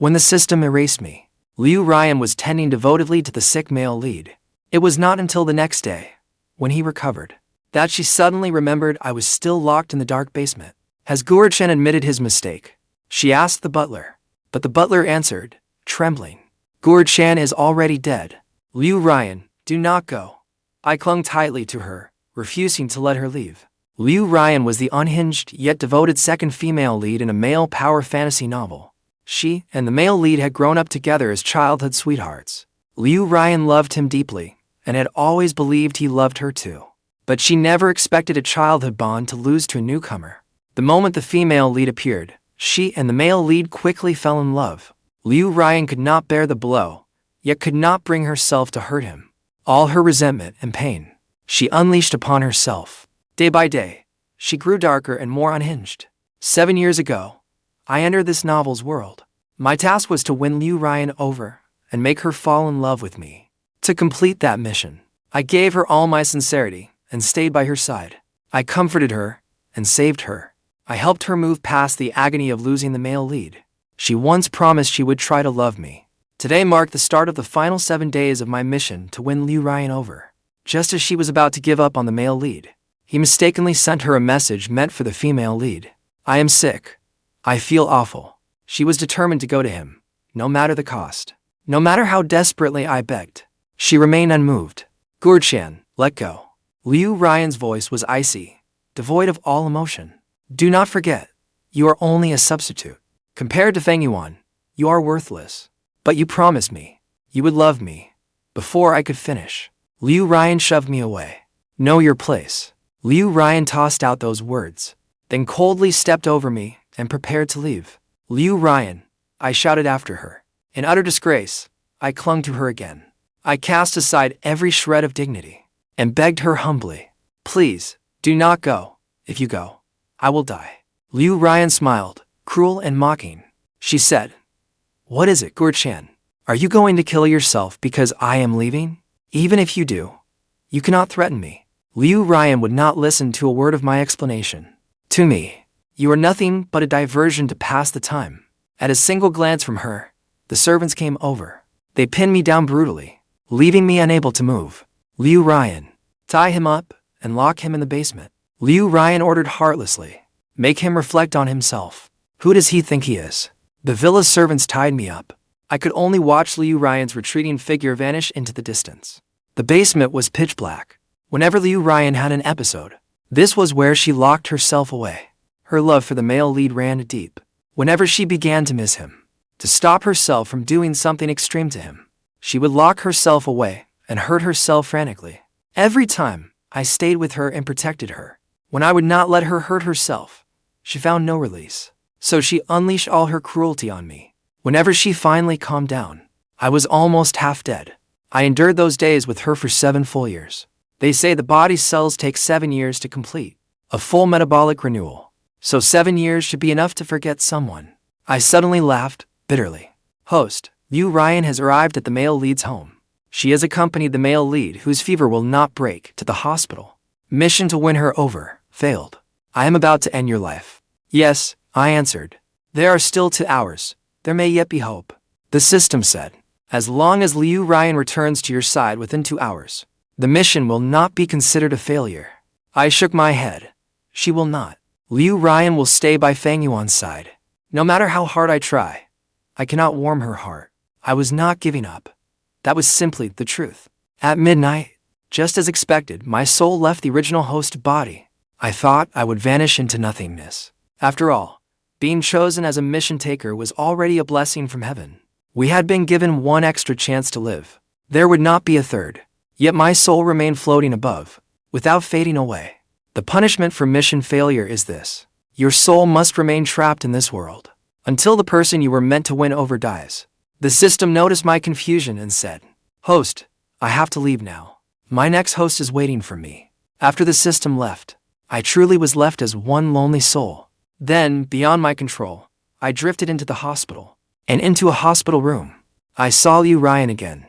When the system erased me, Liu Ruyan was tending devotedly to the sick male lead. It was not until the next day, when he recovered, that she suddenly remembered I was still locked in the dark basement. Has Guo Chan admitted his mistake? She asked the butler. But the butler answered, trembling. Guo Chan is already dead. Liu Ruyan, do not go. I clung tightly to her, refusing to let her leave. Liu Ruyan was the unhinged yet devoted second female lead in a male power fantasy novel. She and the male lead had grown up together as childhood sweethearts. Liu Ruyan loved him deeply, and had always believed he loved her too. But she never expected a childhood bond to lose to a newcomer. The moment the female lead appeared, she and the male lead quickly fell in love. Liu Ruyan could not bear the blow, yet could not bring herself to hurt him. All her resentment and pain, she unleashed upon herself. Day by day, she grew darker and more unhinged. 7 years ago, I entered this novel's world. My task was to win Liu Ruyan over and make her fall in love with me. To complete that mission, I gave her all my sincerity and stayed by her side. I comforted her and saved her. I helped her move past the agony of losing the male lead. She once promised she would try to love me. Today marked the start of the final 7 days of my mission to win Liu Ruyan over. Just as she was about to give up on the male lead, he mistakenly sent her a message meant for the female lead. I am sick. I feel awful. She was determined to go to him, no matter the cost. No matter how desperately I begged, she remained unmoved. Guo Chan, let go. Liu Ruyan's voice was icy, devoid of all emotion. Do not forget, you are only a substitute. Compared to Fang Yuan, you are worthless. But you promised me, you would love me. Before I could finish, Liu Ruyan shoved me away. Know your place. Liu Ruyan tossed out those words, then coldly stepped over me and prepared to leave. Liu Ruyan, I shouted after her. In utter disgrace, I clung to her again. I cast aside every shred of dignity and begged her humbly, please, do not go. If you go, I will die. Liu Ruyan smiled, cruel and mocking. She said, what is it, Guo Chan? Are you going to kill yourself because I am leaving? Even if you do, you cannot threaten me. Liu Ruyan would not listen to a word of my explanation. To me, you are nothing but a diversion to pass the time. At a single glance from her, the servants came over. They pinned me down brutally, leaving me unable to move. Liu Ruyan, tie him up and lock him in the basement. Liu Ruyan ordered heartlessly. Make him reflect on himself. Who does he think he is? The villa's servants tied me up. I could only watch Liu Ruyan's retreating figure vanish into the distance. The basement was pitch black. Whenever Liu Ruyan had an episode, this was where she locked herself away. Her love for the male lead ran deep. Whenever she began to miss him, to stop herself from doing something extreme to him, she would lock herself away and hurt herself frantically. Every time, I stayed with her and protected her. When I would not let her hurt herself, she found no release. So she unleashed all her cruelty on me. Whenever she finally calmed down, I was almost half dead. I endured those days with her for 7 full years. They say the body's cells take 7 years to complete a full metabolic renewal. So 7 years should be enough to forget someone. I suddenly laughed, bitterly. Host, Liu Ruyan has arrived at the male lead's home. She has accompanied the male lead whose fever will not break to the hospital. Mission to win her over, failed. I am about to end your life. Yes, I answered. There are still 2 hours. There may yet be hope. The system said, as long as Liu Ruyan returns to your side within 2 hours, the mission will not be considered a failure. I shook my head. She will not. Liu Ruyan will stay by Fang Yuan's side. No matter how hard I try, I cannot warm her heart. I was not giving up. That was simply the truth. At midnight, just as expected, my soul left the original host body. I thought I would vanish into nothingness. After all, being chosen as a mission taker was already a blessing from heaven. We had been given 1 extra chance to live. There would not be a third. Yet my soul remained floating above, without fading away. The punishment for mission failure is this. Your soul must remain trapped in this world, until the person you were meant to win over dies. The system noticed my confusion and said, Host, I have to leave now. My next host is waiting for me. After the system left, I truly was left as one lonely soul. Then, beyond my control, I drifted into the hospital, and into a hospital room. I saw Liu Ruyan again.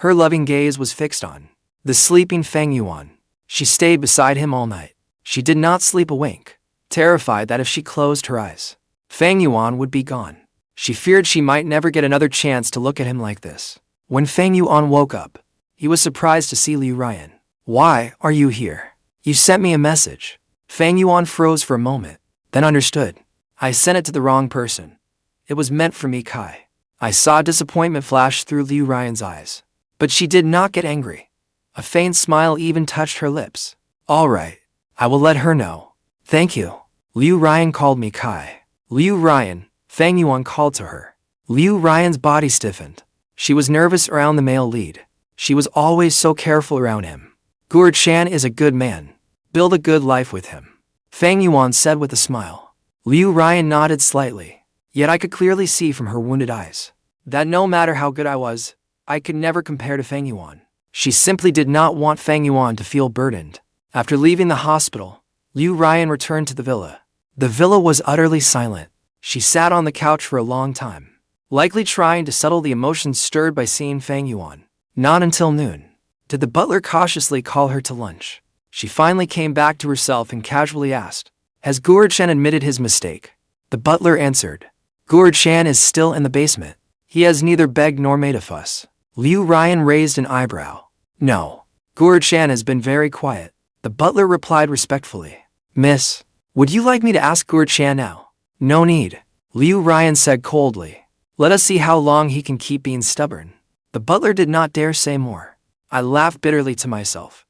Her loving gaze was fixed on the sleeping Fang Yuan. She stayed beside him all night. She did not sleep a wink, terrified that if she closed her eyes, Fang Yuan would be gone. She feared she might never get another chance to look at him like this. When Fang Yuan woke up, he was surprised to see Liu Ruyan. "Why are you here? You sent me a message." Fang Yuan froze for a moment, then understood. "I sent it to the wrong person. It was meant for me, Kai." I saw disappointment flash through Liu Ruyan's eyes. But she did not get angry. A faint smile even touched her lips. "All right, I will let her know. Thank you." Liu Ruyan called me Kai. "Liu Ruyan," Fang Yuan called to her. Liu Ruyan's body stiffened. She was nervous around the male lead. She was always so careful around him. "Guo Chan is a good man. Build a good life with him," Fang Yuan said with a smile. Liu Ruyan nodded slightly, yet I could clearly see from her wounded eyes that no matter how good I was, I could never compare to Fang Yuan. She simply did not want Fang Yuan to feel burdened. After leaving the hospital, Liu Ruyan returned to the villa. The villa was utterly silent. She sat on the couch for a long time, likely trying to settle the emotions stirred by seeing Fang Yuan. Not until noon did the butler cautiously call her to lunch. She finally came back to herself and casually asked, "Has Guo Chan admitted his mistake?" The butler answered, "Guo Chan is still in the basement. He has neither begged nor made a fuss." Liu Ruyan raised an eyebrow. "No, Guo Chan has been very quiet." The butler replied respectfully, "Miss, would you like me to ask Guo Chan now?" "No need," Liu Ruyan said coldly. "Let us see how long he can keep being stubborn." The butler did not dare say more. I laughed bitterly to myself.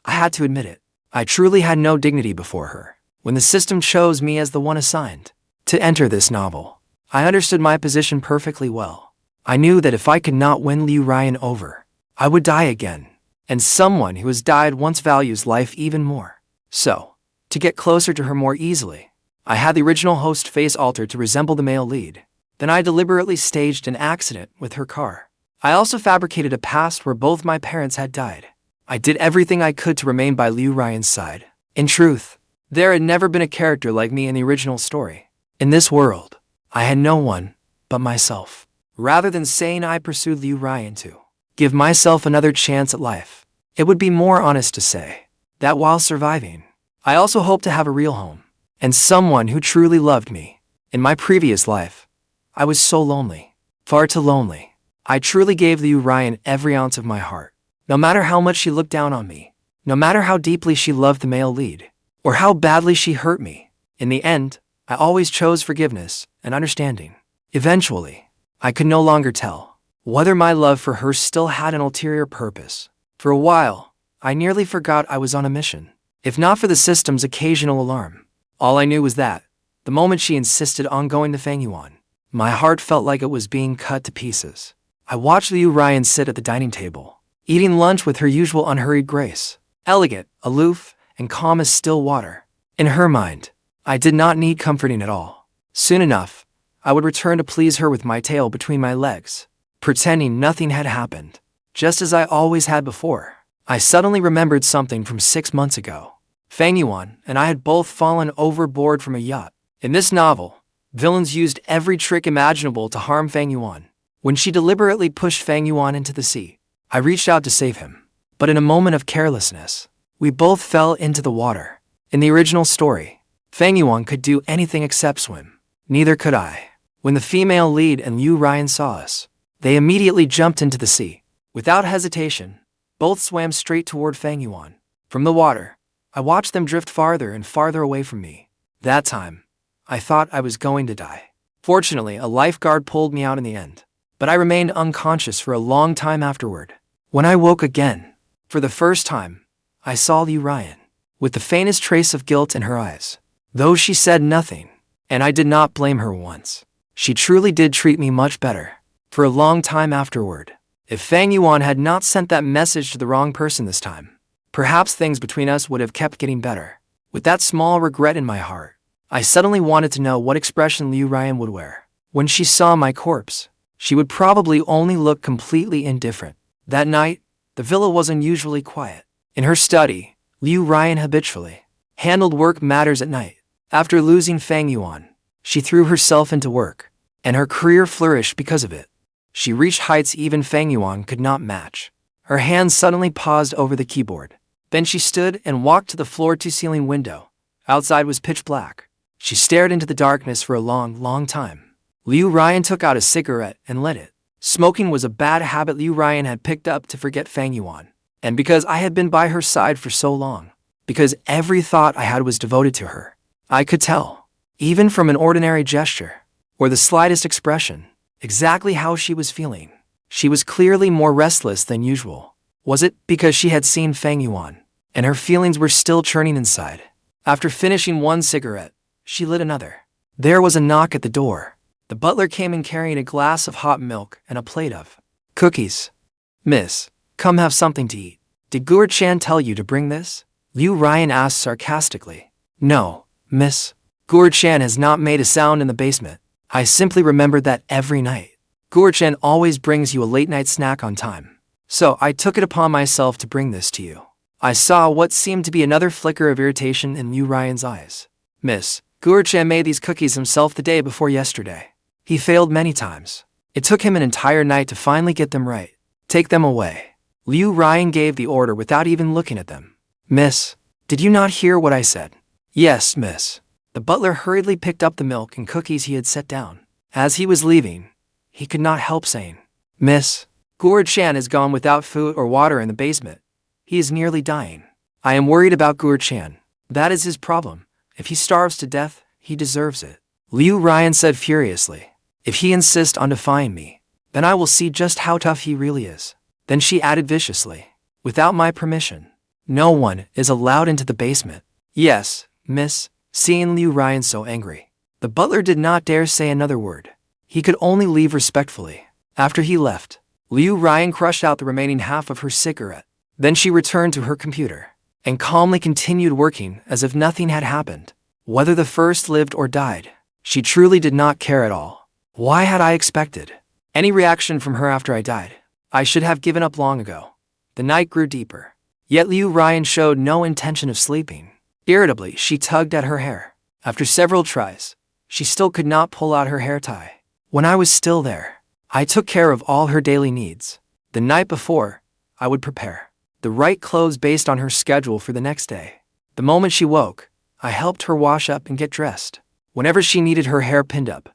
I had to admit it. I truly had no dignity before her. When the system chose me as the one assigned to enter this novel, I understood my position perfectly well. I knew that if I could not win Liu Ruyan over, I would die again. And someone who has died once values life even more. So, to get closer to her more easily, I had the original host face altered to resemble the male lead. Then I deliberately staged an accident with her car. I also fabricated a past where both my parents had died. I did everything I could to remain by Liu Ruyan's side. In truth, there had never been a character like me in the original story. In this world, I had no one but myself. Rather than saying I pursued Liu Ruyan to give myself another chance at life, it would be more honest to say that while surviving, I also hoped to have a real home and someone who truly loved me. In my previous life, I was so lonely, far too lonely. I truly gave Liu Ruyan every ounce of my heart. No matter how much she looked down on me, no matter how deeply she loved the male lead, or how badly she hurt me, in the end, I always chose forgiveness and understanding. Eventually, I could no longer tell whether my love for her still had an ulterior purpose. For a while, I nearly forgot I was on a mission. If not for the system's occasional alarm, all I knew was that, the moment she insisted on going to Fang Yuan, my heart felt like it was being cut to pieces. I watched Liu Ruyan sit at the dining table, eating lunch with her usual unhurried grace, elegant, aloof, and calm as still water. In her mind, I did not need comforting at all. Soon enough, I would return to please her with my tail between my legs, pretending nothing had happened, just as I always had before. I suddenly remembered something from 6 months ago. Fang Yuan and I had both fallen overboard from a yacht. In this novel, villains used every trick imaginable to harm Fang Yuan. When she deliberately pushed Fang Yuan into the sea, I reached out to save him. But in a moment of carelessness, we both fell into the water. In the original story, Fang Yuan could do anything except swim. Neither could I. When the female lead and Liu Ruyan saw us, they immediately jumped into the sea. Without hesitation, both swam straight toward Fang Yuan. From the water, I watched them drift farther and farther away from me. That time, I thought I was going to die. Fortunately, a lifeguard pulled me out in the end. But I remained unconscious for a long time afterward. When I woke again, for the first time, I saw Liu Ruyan, with the faintest trace of guilt in her eyes. Though she said nothing, and I did not blame her once, she truly did treat me much better. For a long time afterward, if Fang Yuan had not sent that message to the wrong person this time, perhaps things between us would have kept getting better. With that small regret in my heart, I suddenly wanted to know what expression Liu Ruyan would wear when she saw my corpse. She would probably only look completely indifferent. That night, the villa was unusually quiet. In her study, Liu Ruyan habitually handled work matters at night. After losing Fang Yuan, she threw herself into work, and her career flourished because of it. She reached heights even Fang Yuan could not match. Her hands suddenly paused over the keyboard. Then she stood and walked to the floor-to-ceiling window. Outside was pitch black. She stared into the darkness for a long, long time. Liu Ruyan took out a cigarette and lit it. Smoking was a bad habit Liu Ruyan had picked up to forget Fang Yuan. And because I had been by her side for so long, because every thought I had was devoted to her, I could tell, even from an ordinary gesture, or the slightest expression, exactly how she was feeling. She was clearly more restless than usual. Was it because she had seen Fang Yuan, and her feelings were still churning inside? After finishing one cigarette, she lit another. There was a knock at the door. The butler came in carrying a glass of hot milk and a plate of cookies. "Miss, come have something to eat. Did Guo Chan tell you to bring this?" Liu Ruyan asked sarcastically. "No, miss. Guo Chan has not made a sound in the basement. I simply remembered that every night. Guo Chan always brings you a late-night snack on time. So I took it upon myself to bring this to you." I saw what seemed to be another flicker of irritation in Liu Ruyan's eyes. "Miss, Guo Chan made these cookies himself the day before yesterday. He failed many times. It took him an entire night to finally get them right. Take them away." Liu Ruyan gave the order without even looking at them. "Miss, did you not hear what I said?" "Yes, miss." The butler hurriedly picked up the milk and cookies he had set down. As he was leaving, he could not help saying, "Miss, Guo Chan has gone without food or water in the basement. He is nearly dying. I am worried about Guo Chan. That is his problem. If he starves to death, he deserves it." Liu Ruyan said furiously, "If he insists on defying me, then I will see just how tough he really is." Then she added viciously, "Without my permission, no one is allowed into the basement." "Yes, miss." Seeing Liu Ruyan so angry, the butler did not dare say another word. He could only leave respectfully. After he left, Liu Ruyan crushed out the remaining half of her cigarette. Then she returned to her computer and calmly continued working as if nothing had happened. Whether the first lived or died, she truly did not care at all. Why had I expected any reaction from her after I died? I should have given up long ago. The night grew deeper. Yet Liu Ruyan showed no intention of sleeping. Irritably, she tugged at her hair. After several tries, she still could not pull out her hair tie. When I was still there, I took care of all her daily needs. The night before, I would prepare the right clothes based on her schedule for the next day. The moment she woke, I helped her wash up and get dressed. Whenever she needed her hair pinned up,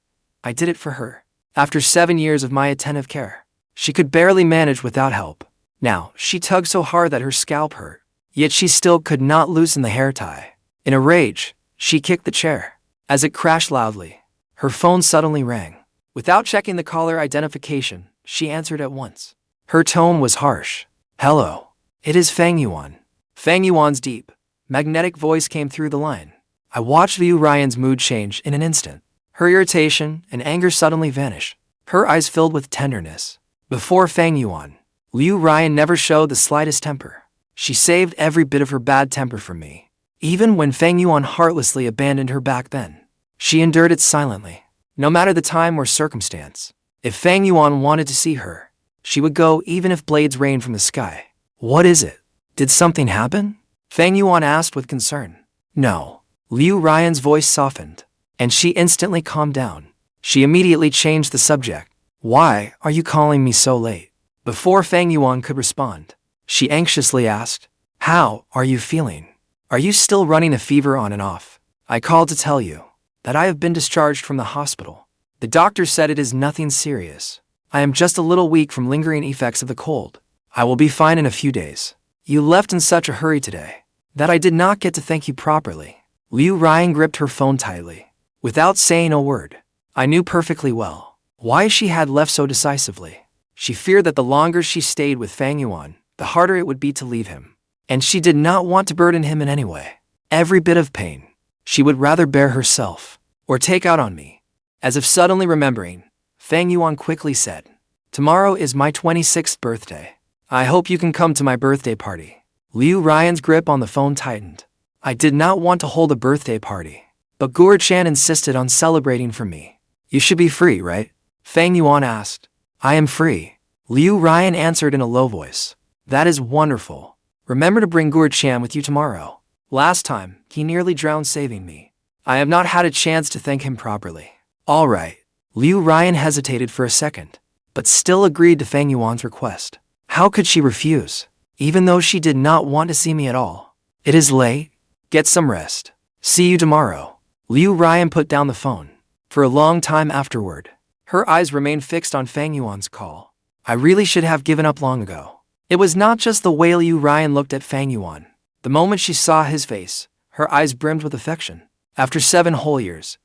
I did it for her. After 7 years of my attentive care, she could barely manage without help. Now, she tugged so hard that her scalp hurt, yet she still could not loosen the hair tie. In a rage, she kicked the chair. As it crashed loudly, her phone suddenly rang. Without checking the caller identification, she answered at once. Her tone was harsh. "Hello. It is Fang Yuan." Fang Yuan's deep, magnetic voice came through the line. I watched Liu Ruyan's mood change in an instant. Her irritation and anger suddenly vanished. Her eyes filled with tenderness. Before Fang Yuan, Liu Ruyan never showed the slightest temper. She saved every bit of her bad temper from me. Even when Fang Yuan heartlessly abandoned her back then, she endured it silently. No matter the time or circumstance, if Fang Yuan wanted to see her, she would go even if blades rained from the sky. "What is it? Did something happen?" Fang Yuan asked with concern. "No." Liu Ruyan's voice softened, and she instantly calmed down. She immediately changed the subject. "Why are you calling me so late?" Before Fang Yuan could respond, she anxiously asked, "How are you feeling? Are you still running a fever on and off?" "I called to tell you that I have been discharged from the hospital. The doctor said it is nothing serious. I am just a little weak from lingering effects of the cold. I will be fine in a few days." "You left in such a hurry today that I did not get to thank you properly." Liu Ruyan gripped her phone tightly. Without saying a word, I knew perfectly well why she had left so decisively. She feared that the longer she stayed with Fang Yuan, the harder it would be to leave him. And she did not want to burden him in any way. Every bit of pain she would rather bear herself, or take out on me. As if suddenly remembering, Fang Yuan quickly said, "Tomorrow is my 26th birthday. I hope you can come to my birthday party." Liu Ruyan's grip on the phone tightened. I did not want to hold a birthday party, but Guo Chan insisted on celebrating for me. "You should be free, right?" Fang Yuan asked. "I am free," Liu Ruyan answered in a low voice. "That is wonderful. Remember to bring Guo Chan with you tomorrow. Last time, he nearly drowned saving me. I have not had a chance to thank him properly." "All right." Liu Ruyan hesitated for a second, but still agreed to Fang Yuan's request. How could she refuse, even though she did not want to see me at all? "It is late. Get some rest. See you tomorrow." Liu Ruyan put down the phone. For a long time afterward, Her eyes remained fixed on Fang Yuan's call. I really should have given up long ago. It was not just the way Liu Ruyan looked at Fang Yuan. The moment she saw his face, her eyes brimmed with affection. After 7 whole years,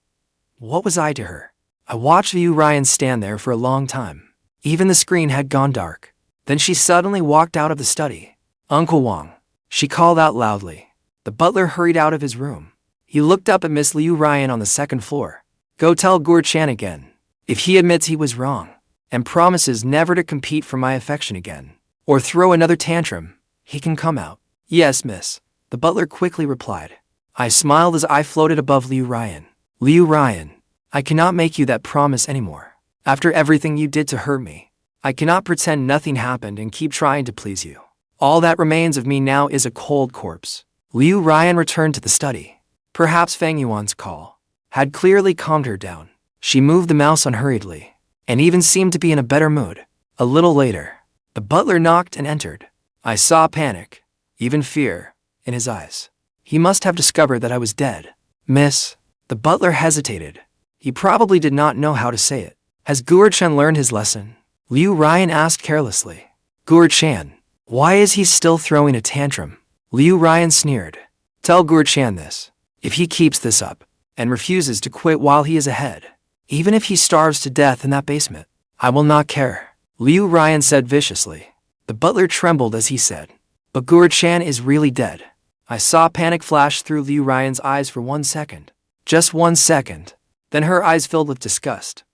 what was I to her? I watched Liu Ruyan stand there for a long time. Even the screen had gone dark. Then she suddenly walked out of the study. "Uncle Wang," she called out loudly. The butler hurried out of his room. He looked up at Miss Liu Ruyan on the 2nd floor. "Go tell Guo Chan again. If he admits he was wrong, and promises never to compete for my affection again, or throw another tantrum, he can come out." "Yes, miss," the butler quickly replied. I smiled as I floated above Liu Ruyan. "Liu Ruyan, I cannot make you that promise anymore. After everything you did to hurt me, I cannot pretend nothing happened and keep trying to please you. All that remains of me now is a cold corpse." Liu Ruyan returned to the study. Perhaps Fang Yuan's call had clearly calmed her down. She moved the mouse unhurriedly, and even seemed to be in a better mood. A little later, the butler knocked and entered. I saw panic, even fear, in his eyes. He must have discovered that I was dead. "Miss," the butler hesitated. He probably did not know how to say it. "Has Guo Chan learned his lesson?" Liu Ruyan asked carelessly. "Guo Chan? Why is he still throwing a tantrum?" Liu Ruyan sneered. "Tell Guo Chan this. If he keeps this up, and refuses to quit while he is ahead, even if he starves to death in that basement, I will not care," Liu Ruyan said viciously. The butler trembled as he said, "But Guo Chan is really dead." I saw panic flash through Liu Ruyan's eyes for 1 second. Just 1 second. Then her eyes filled with disgust.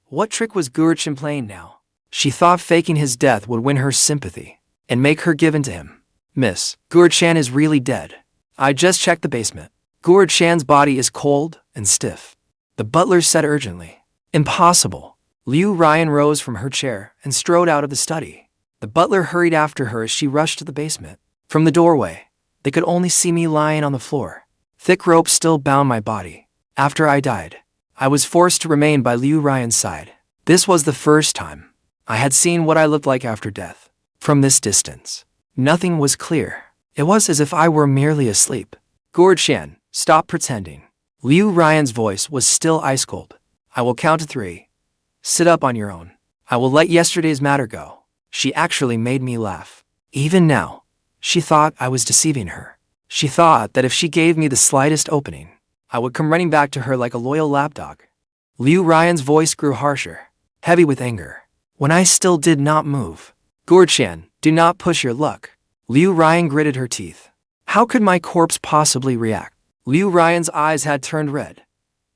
What trick was Guo Chan playing now? She thought faking his death would win her sympathy and make her give in to him. "Miss, Guo Chan is really dead. I just checked the basement. Guo Chan's body is cold and stiff," the butler said urgently. "Impossible." Liu Ruyan rose from her chair and strode out of the study. The butler hurried after her as she rushed to the basement. From the doorway, they could only see me lying on the floor. Thick ropes still bound my body. After I died, I was forced to remain by Liu Ruyan's side. This was the first time I had seen what I looked like after death. From this distance, nothing was clear. It was as if I were merely asleep. "Guo Chan, stop pretending." Liu Ruyan's voice was still ice cold. "I will count to 3. Sit up on your own. I will let yesterday's matter go." She actually made me laugh. Even now, she thought I was deceiving her. She thought that if she gave me the slightest opening, I would come running back to her like a loyal lapdog. Liu Ruyan's voice grew harsher, heavy with anger. When I still did not move. "Guo Chan, do not push your luck." Liu Ruyan gritted her teeth. How could my corpse possibly react? Liu Ruyan's eyes had turned red.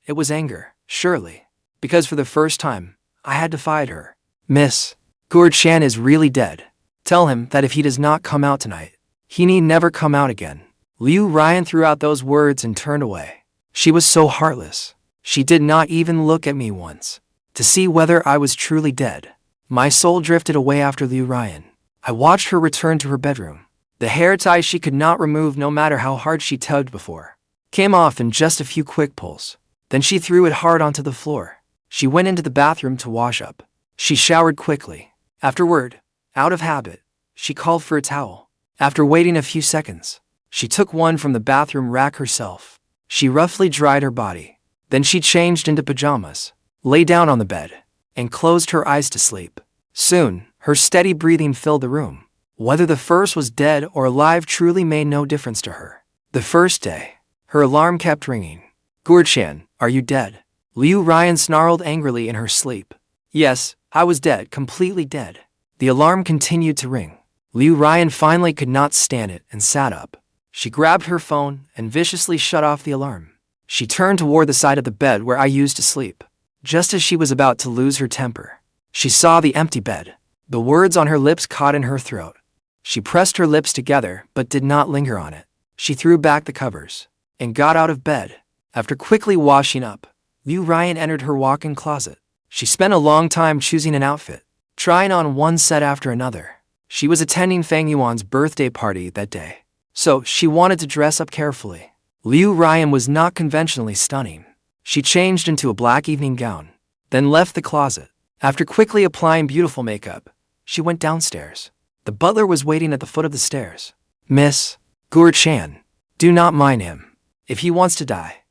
It was anger, surely, because for the first time, I had defied her. "Miss, Guo Chan is really dead. Tell him that if he does not come out tonight, he need never come out again." Liu Ruyan threw out those words and turned away. She was so heartless. She did not even look at me once to see whether I was truly dead. My soul drifted away after Liu Ruyan. I watched her return to her bedroom. The hair tie she could not remove no matter how hard she tugged before came off in just a few quick pulls. Then she threw it hard onto the floor. She went into the bathroom to wash up. She showered quickly. Afterward, out of habit, she called for a towel. After waiting a few seconds, she took one from the bathroom rack herself. She roughly dried her body. Then she changed into pajamas, lay down on the bed, and closed her eyes to sleep. Soon, her steady breathing filled the room. Whether the first was dead or alive truly made no difference to her. The first day, her alarm kept ringing. "Guo Chan, are you dead?" Liu Ruyan snarled angrily in her sleep. "Yes, I was dead, completely dead." The alarm continued to ring. Liu Ruyan finally could not stand it and sat up. She grabbed her phone and viciously shut off the alarm. She turned toward the side of the bed where I used to sleep. Just as she was about to lose her temper, she saw the empty bed. The words on her lips caught in her throat. She pressed her lips together but did not linger on it. She threw back the covers and got out of bed. After quickly washing up, Liu Ruyan entered her walk-in closet. She spent a long time choosing an outfit, trying on one set after another. She was attending Fang Yuan's birthday party that day, so she wanted to dress up carefully. Liu Ruyan was not conventionally stunning. She changed into a black evening gown, then left the closet. After quickly applying beautiful makeup, she went downstairs. The butler was waiting at the foot of the stairs. "Miss, Guo Chan, do not mind him. If he wants to die,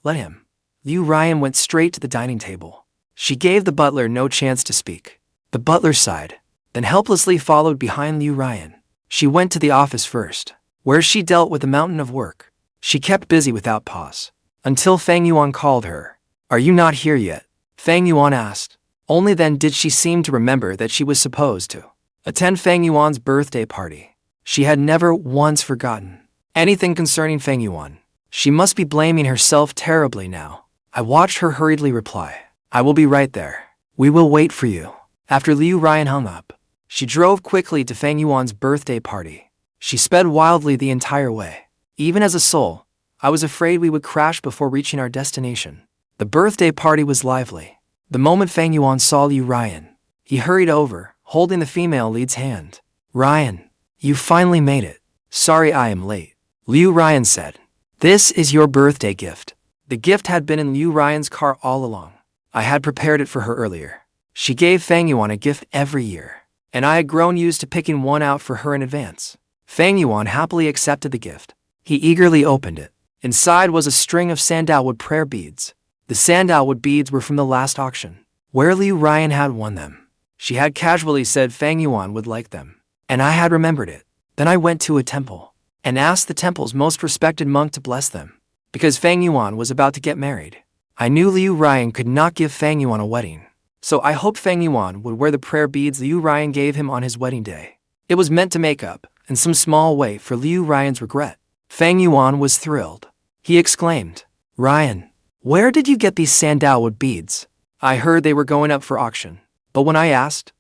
let him." Liu Ruyan went straight to the dining table. She gave the butler no chance to speak. The butler sighed, then helplessly followed behind Liu Ruyan. She went to the office first, where she dealt with a mountain of work. She kept busy without pause, until Fang Yuan called her. "Are you not here yet?" Fang Yuan asked. Only then did she seem to remember that she was supposed to attend Fang Yuan's birthday party. She had never once forgotten anything concerning Fang Yuan. She must be blaming herself terribly now. I watched her hurriedly reply, "I will be right there. We will wait for you." After Liu Ruyan hung up, she drove quickly to Fang Yuan's birthday party. She sped wildly the entire way. Even as a soul, I was afraid we would crash before reaching our destination. The birthday party was lively. The moment Fang Yuan saw Liu Ruyan, he hurried over, holding the female lead's hand. "Ruyan, you finally made it. Sorry I am late," Liu Ruyan said. "This is your birthday gift." The gift had been in Liu Ruyan's car all along. I had prepared it for her earlier. She gave Fang Yuan a gift every year, and I had grown used to picking one out for her in advance. Fang Yuan happily accepted the gift. He eagerly opened it. Inside was a string of sandalwood prayer beads. The sandalwood beads were from the last auction, where Liu Ruyan had won them. She had casually said Fang Yuan would like them, and I had remembered it. Then I went to a temple and asked the temple's most respected monk to bless them, because Fang Yuan was about to get married. I knew Liu Ruyan could not give Fang Yuan a wedding, so I hoped Fang Yuan would wear the prayer beads Liu Ruyan gave him on his wedding day. It was meant to make up, in some small way, for Liu Ruyan's regret. Fang Yuan was thrilled. He exclaimed, "Ruyan, where did you get these sandalwood beads?" I heard they were going up for auction, but when I asked,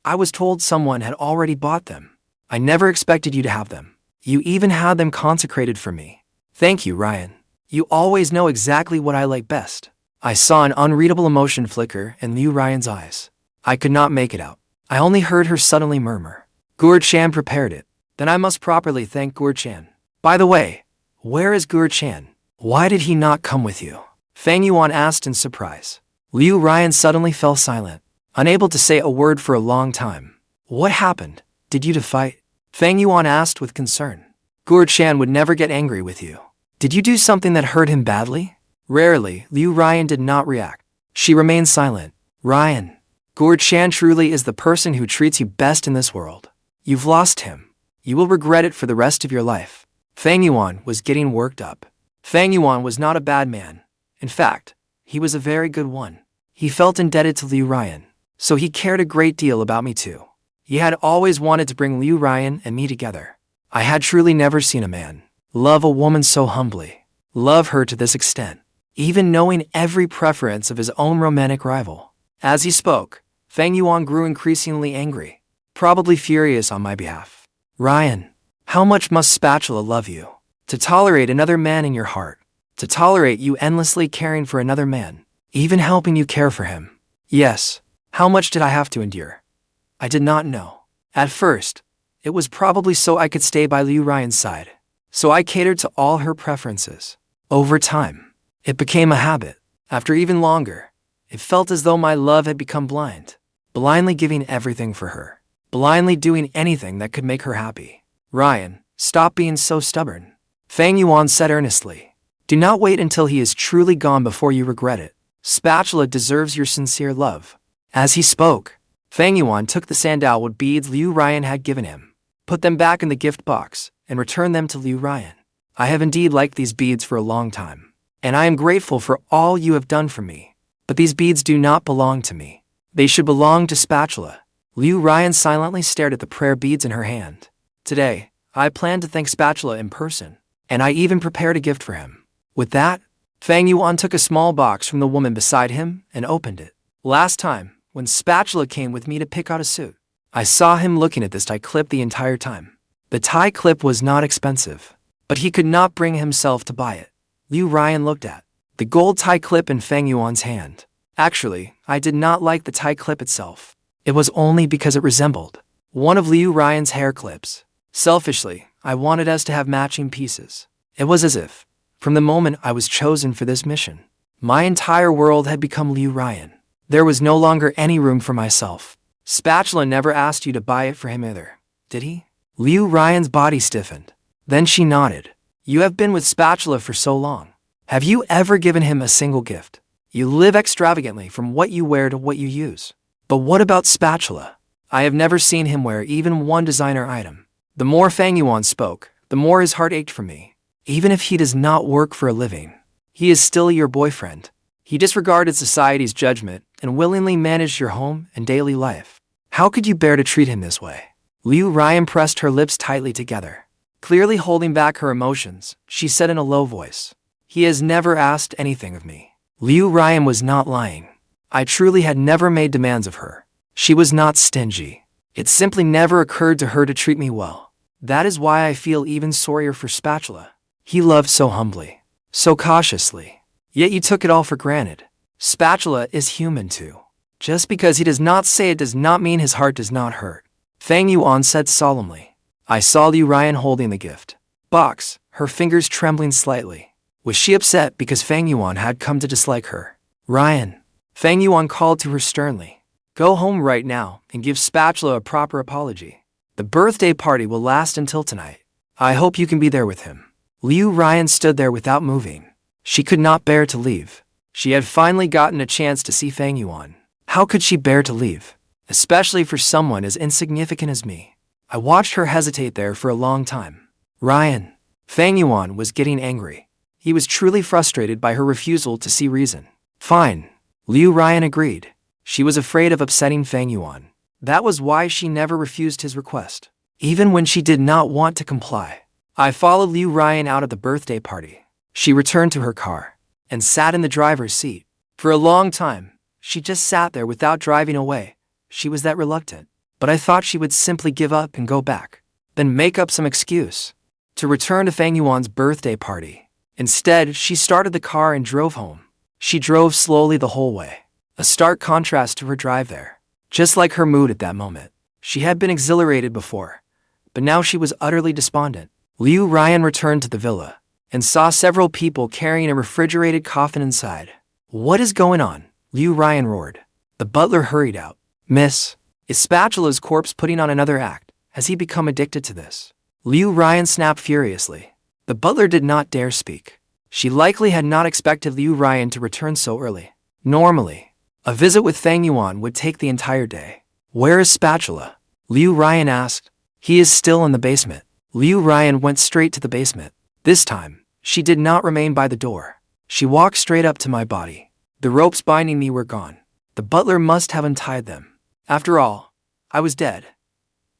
I was told someone had already bought them. I never expected you to have them. You even had them consecrated for me. Thank you, Ruyan. You always know exactly what I like best. I saw an unreadable emotion flicker in Liu Ruyan's eyes. I could not make it out. I only heard her suddenly murmur, "Guo Chan prepared it. Then I must properly thank Guo Chan. By the way, where is Guo Chan? Why did he not come with you?" Fang Yuan asked in surprise. Liu Ruyan suddenly fell silent, unable to say a word for a long time. "What happened? Did you fight?" Fang Yuan asked with concern. "Guo Chan would never get angry with you. Did you do something that hurt him badly?" Rarely, Liu Ruyan did not react. She remained silent. "Ruyan, Guo Chan truly is the person who treats you best in this world. You've lost him. You will regret it for the rest of your life." Fang Yuan was getting worked up. Fang Yuan was not a bad man. In fact, he was a very good one. He felt indebted to Liu Ruyan, so he cared a great deal about me too. He had always wanted to bring Liu Ruyan and me together. I had truly never seen a man love a woman so humbly, love her to this extent, even knowing every preference of his own romantic rival. As he spoke, Fang Yuan grew increasingly angry, probably furious on my behalf. "Ruyan, how much must Spatula love you to tolerate another man in your heart? To tolerate you endlessly caring for another man, even helping you care for him? Yes, how much did I have to endure? I did not know. At first, it was probably so I could stay by Liu Ruyan's side, so I catered to all her preferences. Over time, it became a habit. After even longer, it felt as though my love had become blind, blindly giving everything for her, blindly doing anything that could make her happy." "Ruyan, stop being so stubborn," Fang Yuan said earnestly. "Do not wait until he is truly gone before you regret it. Spatula deserves your sincere love." As he spoke, Fang Yuan took the sandalwood beads Liu Ruyan had given him, put them back in the gift box, and returned them to Liu Ruyan. "I have indeed liked these beads for a long time, and I am grateful for all you have done for me. But these beads do not belong to me. They should belong to Spatula." Liu Ruyan silently stared at the prayer beads in her hand. "Today, I plan to thank Spatula in person, and I even prepared a gift for him." With that, Fang Yuan took a small box from the woman beside him and opened it. "Last time, when Spatula came with me to pick out a suit, I saw him looking at this tie clip the entire time. The tie clip was not expensive, but he could not bring himself to buy it." Liu Ruyan looked at the gold tie clip in Fang Yuan's hand. "Actually, I did not like the tie clip itself. It was only because it resembled one of Liu Ruyan's hair clips. Selfishly, I wanted us to have matching pieces. It was as if, from the moment I was chosen for this mission, my entire world had become Liu Ruyan. There was no longer any room for myself." "Spatula never asked you to buy it for him either, did he?" Liu Ruyan's body stiffened. Then she nodded. "You have been with Spatula for so long. Have you ever given him a single gift?" You live extravagantly from what you wear to what you use. But what about Spatula? I have never seen him wear even one designer item. The more Fang Yuan spoke, the more his heart ached for me. Even if he does not work for a living, he is still your boyfriend. He disregarded society's judgment and willingly managed your home and daily life. How could you bear to treat him this way? Liu Ruyan pressed her lips tightly together. Clearly holding back her emotions, she said in a low voice, "He has never asked anything of me." Liu Ruyan was not lying. I truly had never made demands of her. She was not stingy. It simply never occurred to her to treat me well. That is why I feel even sorrier for Spatula. He loved so humbly, so cautiously. Yet you took it all for granted. Spatula is human too. Just because he does not say it does not mean his heart does not hurt. Fang Yuan said solemnly. I saw Liu Ruyan holding the gift box, her fingers trembling slightly. Was she upset because Fang Yuan had come to dislike her? Ruyan, Fang Yuan called to her sternly. Go home right now and give Spatula a proper apology. The birthday party will last until tonight. I hope you can be there with him. Liu Ruyan stood there without moving. She could not bear to leave. She had finally gotten a chance to see Fang Yuan. How could she bear to leave? Especially for someone as insignificant as me. I watched her hesitate there for a long time. Ruyan. Fang Yuan was getting angry. He was truly frustrated by her refusal to see reason. Fine. Liu Ruyan agreed. She was afraid of upsetting Fang Yuan. That was why she never refused his request, even when she did not want to comply. I followed Liu Ruyan out of the birthday party. She returned to her car and sat in the driver's seat. For a long time, she just sat there without driving away. She was that reluctant. But I thought she would simply give up and go back, then make up some excuse to return to Fang Yuan's birthday party. Instead, she started the car and drove home. She drove slowly the whole way, a stark contrast to her drive there. Just like her mood at that moment. She had been exhilarated before, but now she was utterly despondent. Liu Ruyan returned to the villa and saw several people carrying a refrigerated coffin inside. What is going on? Liu Ruyan roared. The butler hurried out. Miss, is Spatula's corpse putting on another act? Has he become addicted to this? Liu Ruyan snapped furiously. The butler did not dare speak. She likely had not expected Liu Ruyan to return so early. Normally, a visit with Fang Yuan would take the entire day. Where is Spatula? Liu Ruyan asked. He is still in the basement. Liu Ruyan went straight to the basement. This time, she did not remain by the door. She walked straight up to my body. The ropes binding me were gone. The butler must have untied them. After all, I was dead.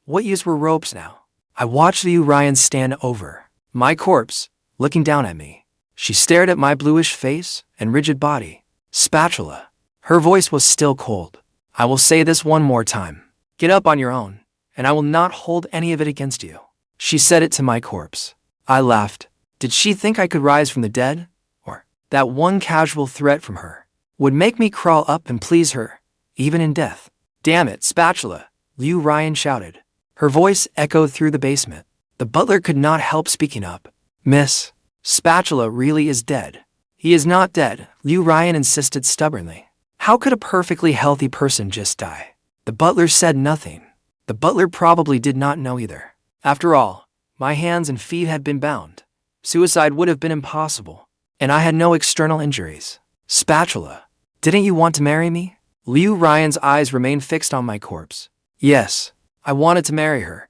What use were ropes now? I watched Liu Ruyan stand over my corpse, looking down at me. She stared at my bluish face and rigid body. Spatula. Her voice was still cold. I will say this one more time. Get up on your own, and I will not hold any of it against you. She said it to my corpse. I laughed. Did she think I could rise from the dead? Or that one casual threat from her would make me crawl up and please her, even in death? Damn it, Spatula, Liu Ruyan shouted. Her voice echoed through the basement. The butler could not help speaking up. Miss, Spatula really is dead. He is not dead, Liu Ruyan insisted stubbornly. How could a perfectly healthy person just die? The butler said nothing. The butler probably did not know either. After all, my hands and feet had been bound. Suicide would have been impossible, and I had no external injuries. Spatula, didn't you want to marry me? Liu Ruyan's eyes remained fixed on my corpse. Yes, I wanted to marry her.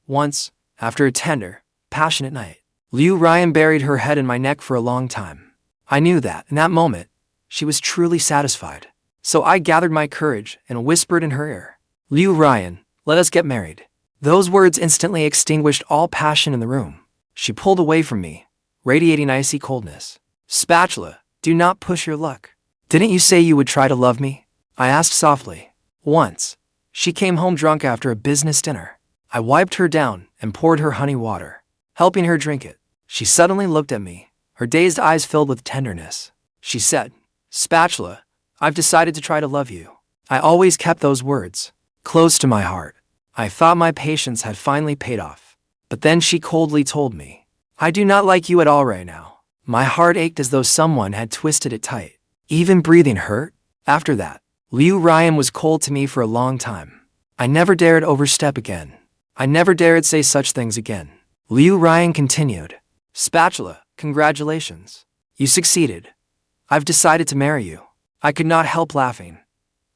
Once, after a tender, passionate night. Liu Ruyan buried her head in my neck for a long time. I knew that, in that moment, she was truly satisfied. So I gathered my courage and whispered in her ear. Liu Ruyan, let us get married. Those words instantly extinguished all passion in the room. She pulled away from me, radiating icy coldness. Spatula, do not push your luck. Didn't you say you would try to love me? I asked softly. Once, she came home drunk after a business dinner. I wiped her down and poured her honey water, helping her drink it. She suddenly looked at me, her dazed eyes filled with tenderness. She said, Spatula, I've decided to try to love you. I always kept those words close to my heart. I thought my patience had finally paid off. But then she coldly told me, I do not like you at all right now. My heart ached as though someone had twisted it tight. Even breathing hurt. After that, Liu Ruyan was cold to me for a long time. I never dared overstep again. I never dared say such things again. Liu Ruyan continued. Spatula, congratulations. You succeeded. I've decided to marry you. I could not help laughing.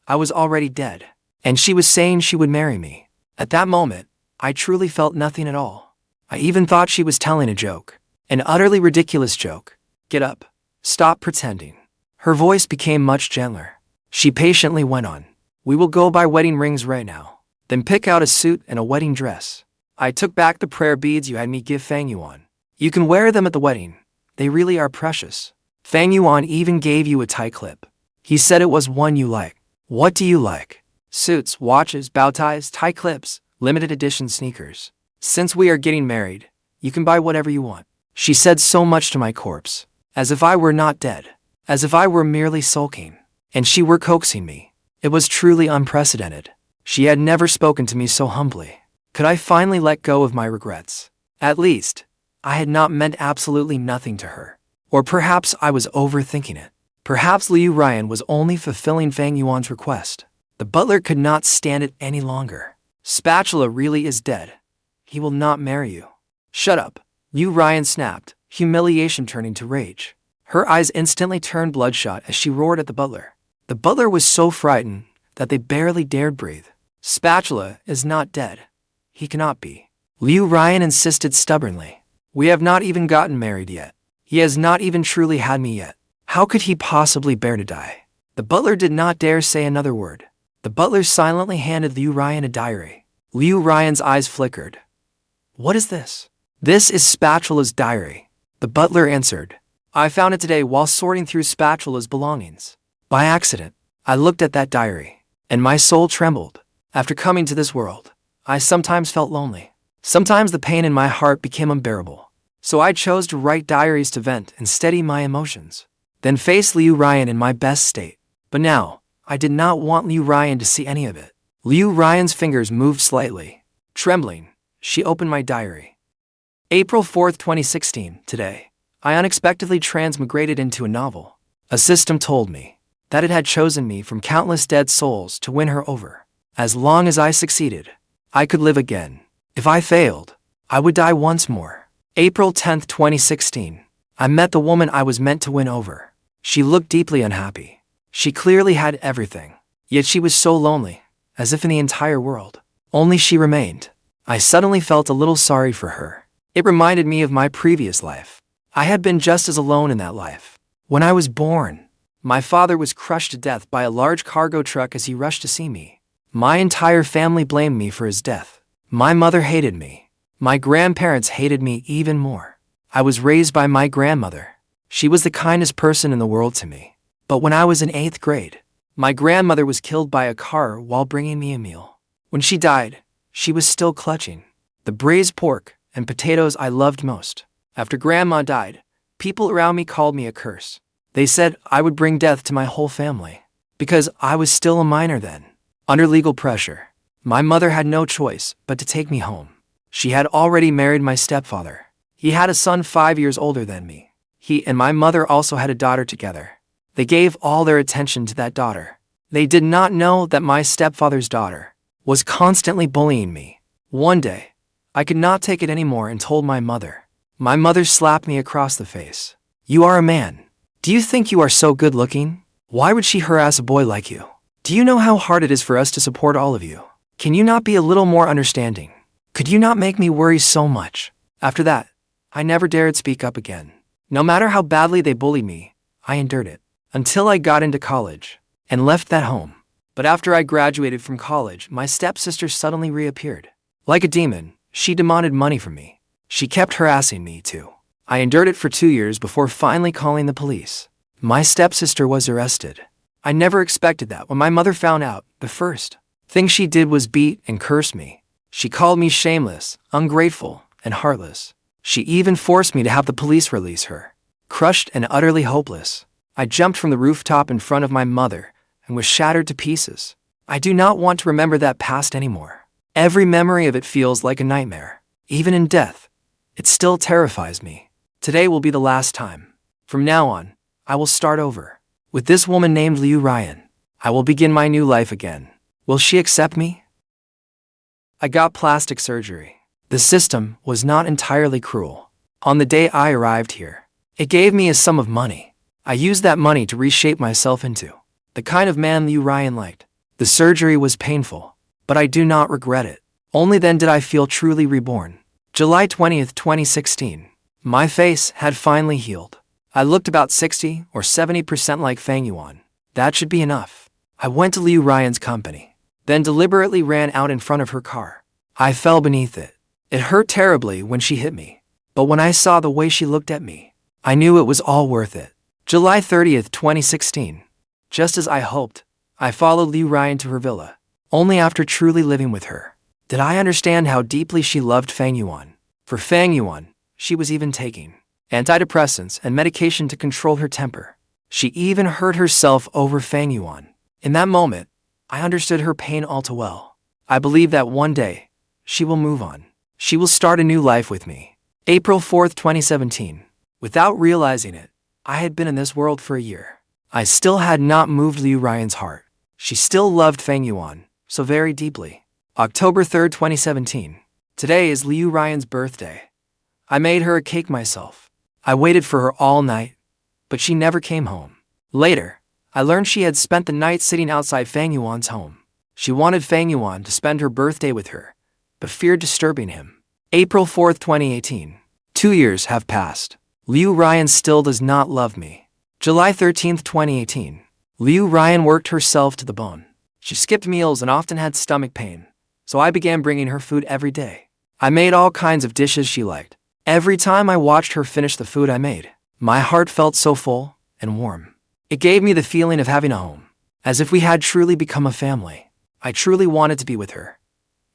I was already dead, and she was saying she would marry me. At that moment, I truly felt nothing at all. I even thought she was telling a joke, an utterly ridiculous joke. Get up. Stop pretending. Her voice became much gentler. She patiently went on. We will go buy wedding rings right now. Then pick out a suit and a wedding dress. I took back the prayer beads you had me give Fang Yuan. You can wear them at the wedding. They really are precious. Fang Yuan even gave you a tie clip. He said it was one you like. What do you like? Suits, watches, bow ties, tie clips, limited edition sneakers. Since we are getting married, you can buy whatever you want. She said so much to my corpse, as if I were not dead, as if I were merely sulking, and she were coaxing me. It was truly unprecedented. She had never spoken to me so humbly. Could I finally let go of my regrets? At least, I had not meant absolutely nothing to her. Or perhaps I was overthinking it. Perhaps Liu Ruyan was only fulfilling Fang Yuan's request. The butler could not stand it any longer. Spatula really is dead. He will not marry you. Shut up, Liu Ruyan snapped, humiliation turning to rage. Her eyes instantly turned bloodshot as she roared at the butler. The butler was so frightened that they barely dared breathe. Spatula is not dead. He cannot be. Liu Ruyan insisted stubbornly. We have not even gotten married yet. He has not even truly had me yet. How could he possibly bear to die? The butler did not dare say another word. The butler silently handed Liu Ruyan a diary. Liu Ruyan's eyes flickered. What is this? This is Spatula's diary. The butler answered. I found it today while sorting through Spatula's belongings. By accident, I looked at that diary, and my soul trembled. After coming to this world, I sometimes felt lonely. Sometimes the pain in my heart became unbearable. So I chose to write diaries to vent and steady my emotions. Then face Liu Ruyan in my best state. But now, I did not want Liu Ruyan to see any of it. Liu Ruyan's fingers moved slightly. Trembling, she opened my diary. April 4th, 2016, today, I unexpectedly transmigrated into a novel. A system told me that it had chosen me from countless dead souls to win her over. As long as I succeeded, I could live again. If I failed, I would die once more. April 10th, 2016, I met the woman I was meant to win over. She looked deeply unhappy. She clearly had everything, yet she was so lonely, as if in the entire world only she remained. I suddenly felt a little sorry for her. It reminded me of my previous life. I had been just as alone in that life. When I was born, my father was crushed to death by a large cargo truck as he rushed to see me. My entire family blamed me for his death. My mother hated me. My grandparents hated me even more. I was raised by my grandmother. She was the kindest person in the world to me. But when I was in 8th grade, my grandmother was killed by a car while bringing me a meal. When she died, she was still clutching the braised pork and potatoes I loved most. After Grandma died, people around me called me a curse. They said I would bring death to my whole family. Because I was still a minor then. Under legal pressure, my mother had no choice but to take me home. She had already married my stepfather. He had a son 5 years older than me. He and my mother also had a daughter together. They gave all their attention to that daughter. They did not know that my stepfather's daughter was constantly bullying me. One day, I could not take it anymore and told my mother. My mother slapped me across the face. You are a man. Do you think you are so good looking? Why would she harass a boy like you? Do you know how hard it is for us to support all of you? Can you not be a little more understanding? Could you not make me worry so much? After that, I never dared speak up again. No matter how badly they bullied me, I endured it. Until I got into college and left that home. But after I graduated from college, my stepsister suddenly reappeared. Like a demon, she demanded money from me. She kept harassing me too. I endured it for 2 years before finally calling the police. My stepsister was arrested. I never expected that. When my mother found out, the first thing she did was beat and curse me. She called me shameless, ungrateful, and heartless. She even forced me to have the police release her. Crushed and utterly hopeless, I jumped from the rooftop in front of my mother and was shattered to pieces. I do not want to remember that past anymore. Every memory of it feels like a nightmare. Even in death, it still terrifies me. Today will be the last time. From now on, I will start over. With this woman named Liu Ruyan, I will begin my new life again. Will she accept me? I got plastic surgery. The system was not entirely cruel. On the day I arrived here, it gave me a sum of money. I used that money to reshape myself into the kind of man Liu Ruyan liked. The surgery was painful, but I do not regret it. Only then did I feel truly reborn. July 20th, 2016. My face had finally healed. I looked about 60 or 70% like Fang Yuan. That should be enough. I went to Liu Ruyan's company, then deliberately ran out in front of her car. I fell beneath it. It hurt terribly when she hit me, but when I saw the way she looked at me, I knew it was all worth it. July 30th, 2016. Just as I hoped, I followed Liu Ruyan to her villa. Only after truly living with her did I understand how deeply she loved Fang Yuan. For Fang Yuan, she was even taking antidepressants and medication to control her temper. She even hurt herself over Fang Yuan. In that moment, I understood her pain all too well. I believe that one day, she will move on. She will start a new life with me. April 4th, 2017. Without realizing it, I had been in this world for a year. I still had not moved Liu Ruyan's heart. She still loved Fang Yuan so very deeply. October 3rd, 2017. Today is Liu Ruyan's birthday. I made her a cake myself. I waited for her all night, but she never came home. Later, I learned she had spent the night sitting outside Fang Yuan's home. She wanted Fang Yuan to spend her birthday with her, but feared disturbing him. April 4th, 2018. 2 years have passed. Liu Ruyan still does not love me. July 13th, 2018. Liu Ruyan worked herself to the bone. She skipped meals and often had stomach pain, so I began bringing her food every day. I made all kinds of dishes she liked. Every time I watched her finish the food I made, my heart felt so full and warm. It gave me the feeling of having a home, as if we had truly become a family. I truly wanted to be with her.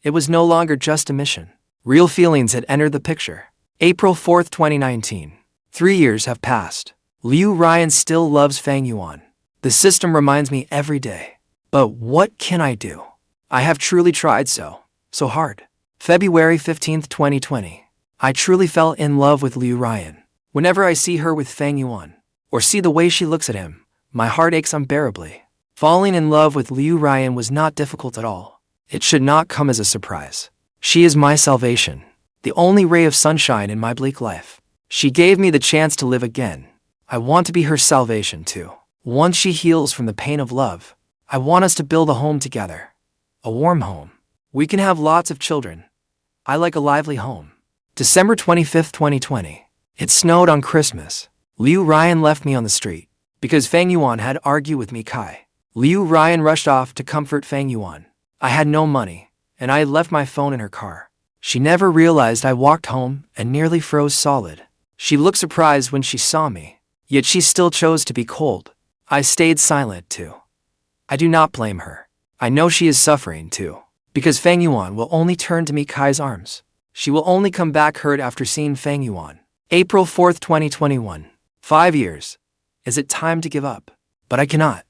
It was no longer just a mission. Real feelings had entered the picture. April 4th, 2019. 3 years have passed. Liu Ruyan still loves Fang Yuan. The system reminds me every day. But what can I do? I have truly tried so hard. February 15th, 2020. I truly fell in love with Liu Ruyan. Whenever I see her with Fang Yuan, or see the way she looks at him, my heart aches unbearably. Falling in love with Liu Ruyan was not difficult at all. It should not come as a surprise. She is my salvation, the only ray of sunshine in my bleak life. She gave me the chance to live again. I want to be her salvation too. Once she heals from the pain of love, I want us to build a home together. A warm home. We can have lots of children. I like a lively home. December 25th, 2020. It snowed on Christmas. Liu Ruyan left me on the street because Fang Yuan had argued with me. Liu Ruyan rushed off to comfort Fang Yuan. I had no money, and I had left my phone in her car. She never realized I walked home and nearly froze solid. She looked surprised when she saw me, yet she still chose to be cold. I stayed silent too. I do not blame her. I know she is suffering too, because Fang Yuan will only turn to Mikai's arms. She will only come back hurt after seeing Fang Yuan. April 4th, 2021. 5 years. Is it time to give up? But I cannot.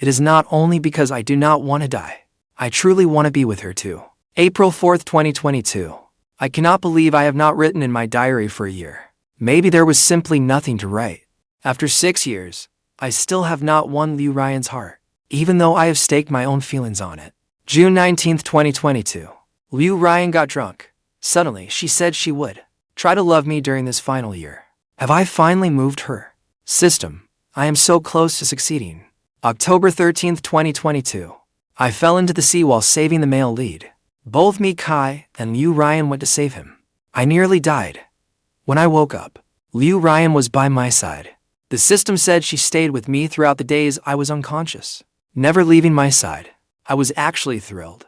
It is not only because I do not want to die. I truly want to be with her too. April 4th, 2022. I cannot believe I have not written in my diary for a year. Maybe there was simply nothing to write. After 6 years, I still have not won Liu Ruyan's heart, even though I have staked my own feelings on it. June 19th, 2022. Liu Ruyan got drunk. Suddenly, she said she would try to love me during this final year. Have I finally moved her? System, I am so close to succeeding. October 13th, 2022. I fell into the sea while saving the male lead. Both Mikai and Liu Ruyan went to save him. I nearly died. When I woke up, Liu Ruyan was by my side. The system said she stayed with me throughout the days I was unconscious, never leaving my side. I was actually thrilled.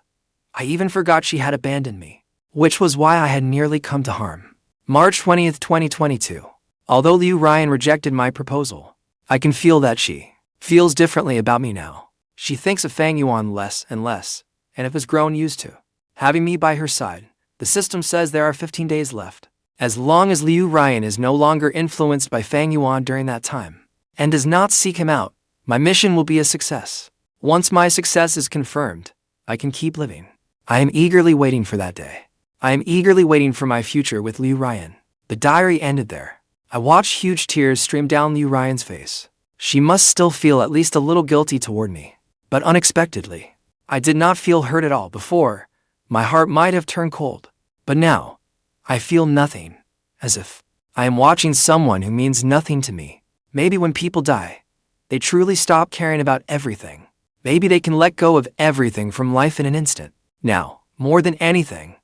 I even forgot she had abandoned me, which was why I had nearly come to harm. March 20th, 2022. Although Liu Ruyan rejected my proposal, I can feel that she feels differently about me now. She thinks of Fang Yuan less and less, and has grown used to having me by her side. The system says there are 15 days left. As long as Liu Ruyan is no longer influenced by Fang Yuan during that time, and does not seek him out, my mission will be a success. Once my success is confirmed, I can keep living. I am eagerly waiting for that day. I am eagerly waiting for my future with Liu Ruyan. The diary ended there. I watched huge tears stream down Liu Ruyan's face. She must still feel at least a little guilty toward me. But unexpectedly, I did not feel hurt at all before. My heart might have turned cold. But now, I feel nothing, as if I am watching someone who means nothing to me. Maybe when people die, They truly stop caring about everything. Maybe they can let go of everything from life in an instant. Now, more than anything,